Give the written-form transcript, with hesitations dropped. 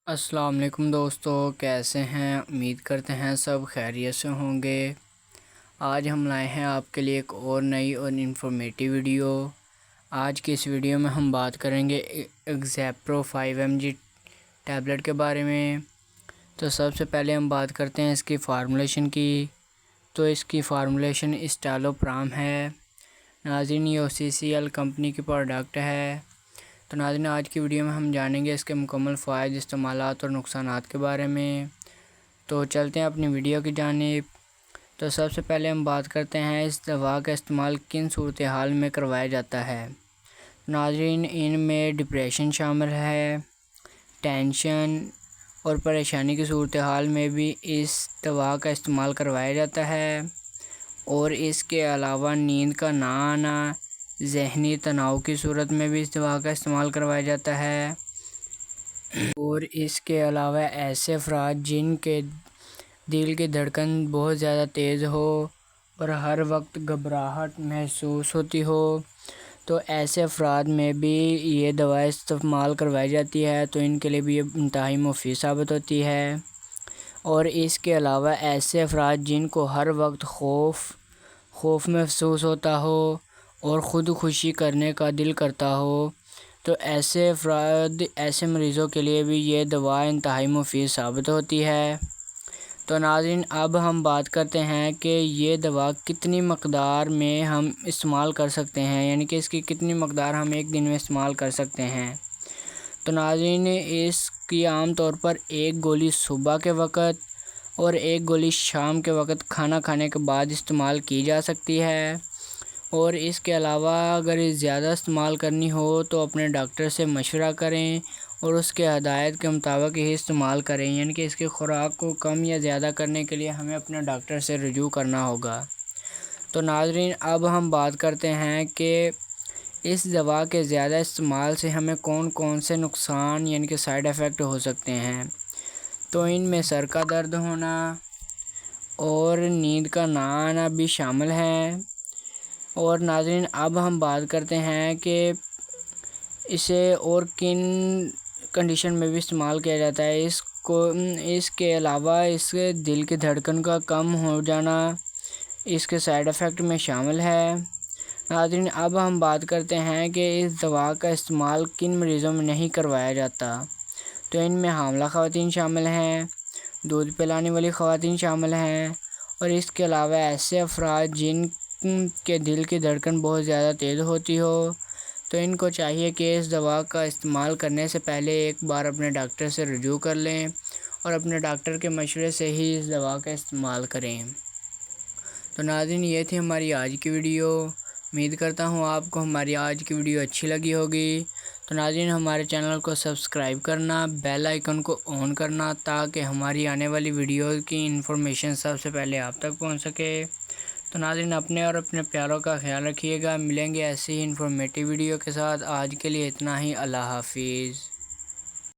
السلام علیکم دوستو، کیسے ہیں؟ امید کرتے ہیں سب خیریت سے ہوں گے۔ آج ہم لائے ہیں آپ کے لیے ایک اور نئی اور انفارمیٹیو ویڈیو۔ آج کی اس ویڈیو میں ہم بات کریں گے ایگزیپرو 5mg ٹیبلٹ کے بارے میں۔ تو سب سے پہلے ہم بات کرتے ہیں اس کی فارمولیشن کی۔ تو اس کی فارمولیشن اسٹالوپرام ہے۔ ناظرین، یہ OCCL کمپنی کی پروڈکٹ ہے۔ تو ناظرین، آج کی ویڈیو میں ہم جانیں گے اس کے مکمل فوائد، استعمالات اور نقصانات کے بارے میں۔ تو چلتے ہیں اپنی ویڈیو کی جانب۔ تو سب سے پہلے ہم بات کرتے ہیں اس دوا کا استعمال کن صورتحال میں کروایا جاتا ہے۔ ناظرین، ان میں ڈپریشن شامل ہے، ٹینشن اور پریشانی کی صورتحال میں بھی اس دوا کا استعمال کروایا جاتا ہے، اور اس کے علاوہ نیند کا نہ آنا، ذہنی تناؤ کی صورت میں بھی اس دوا کا استعمال کروایا جاتا ہے، اور اس کے علاوہ ایسے افراد جن کے دل کی دھڑکن بہت زیادہ تیز ہو اور ہر وقت گھبراہٹ محسوس ہوتی ہو، تو ایسے افراد میں بھی یہ دوا استعمال کروائی جاتی ہے، تو ان کے لیے بھی یہ انتہائی مفید ثابت ہوتی ہے۔ اور اس کے علاوہ ایسے افراد جن کو ہر وقت خوف محسوس ہوتا ہو اور خودکشی کرنے کا دل کرتا ہو، تو ایسے افراد، ایسے مریضوں کے لیے بھی یہ دوا انتہائی مفید ثابت ہوتی ہے۔ تو ناظرین، اب ہم بات کرتے ہیں کہ یہ دوا کتنی مقدار میں ہم استعمال کر سکتے ہیں، یعنی کہ اس کی کتنی مقدار ہم ایک دن میں استعمال کر سکتے ہیں۔ تو ناظرین، اس کی عام طور پر ایک گولی صبح کے وقت اور ایک گولی شام کے وقت کھانا کھانے کے بعد استعمال کی جا سکتی ہے، اور اس کے علاوہ اگر زیادہ استعمال کرنی ہو تو اپنے ڈاکٹر سے مشورہ کریں اور اس کے ہدایت کے مطابق ہی استعمال کریں، یعنی کہ اس کی خوراک کو کم یا زیادہ کرنے کے لیے ہمیں اپنے ڈاکٹر سے رجوع کرنا ہوگا۔ تو ناظرین، اب ہم بات کرتے ہیں کہ اس دوا کے زیادہ استعمال سے ہمیں کون کون سے نقصان، یعنی کہ سائیڈ ایفیکٹ ہو سکتے ہیں۔ تو ان میں سر کا درد ہونا اور نیند کا نہ آنا بھی شامل ہے۔ اور ناظرین، اب ہم بات کرتے ہیں کہ اسے اور کن کنڈیشن میں بھی استعمال کیا جاتا ہے۔ اس کے علاوہ اس کے دل کی دھڑکن کا کم ہو جانا اس کے سائیڈ ایفیکٹ میں شامل ہے۔ ناظرین، اب ہم بات کرتے ہیں کہ اس دوا کا استعمال کن مریضوں میں نہیں کروایا جاتا۔ تو ان میں حاملہ خواتین شامل ہیں، دودھ پلانے والی خواتین شامل ہیں، اور اس کے علاوہ ایسے افراد جن کے دل کی دھڑکن بہت زیادہ تیز ہوتی ہو، تو ان کو چاہیے کہ اس دوا کا استعمال کرنے سے پہلے ایک بار اپنے ڈاکٹر سے رجوع کر لیں اور اپنے ڈاکٹر کے مشورے سے ہی اس دوا کا استعمال کریں۔ تو ناظرین، یہ تھی ہماری آج کی ویڈیو۔ امید کرتا ہوں آپ کو ہماری آج کی ویڈیو اچھی لگی ہوگی۔ تو ناظرین، ہمارے چینل کو سبسکرائب کرنا، بیل آئیکن کو آن کرنا، تاکہ ہماری آنے والی ویڈیو کی انفارمیشن سب سے پہلے آپ تک پہنچ سکے۔ تو ناظرین، اپنے اور اپنے پیاروں کا خیال رکھیے گا۔ ملیں گے ایسی ہی انفارمیٹیو ویڈیو کے ساتھ۔ آج کے لیے اتنا ہی۔ اللہ حافظ۔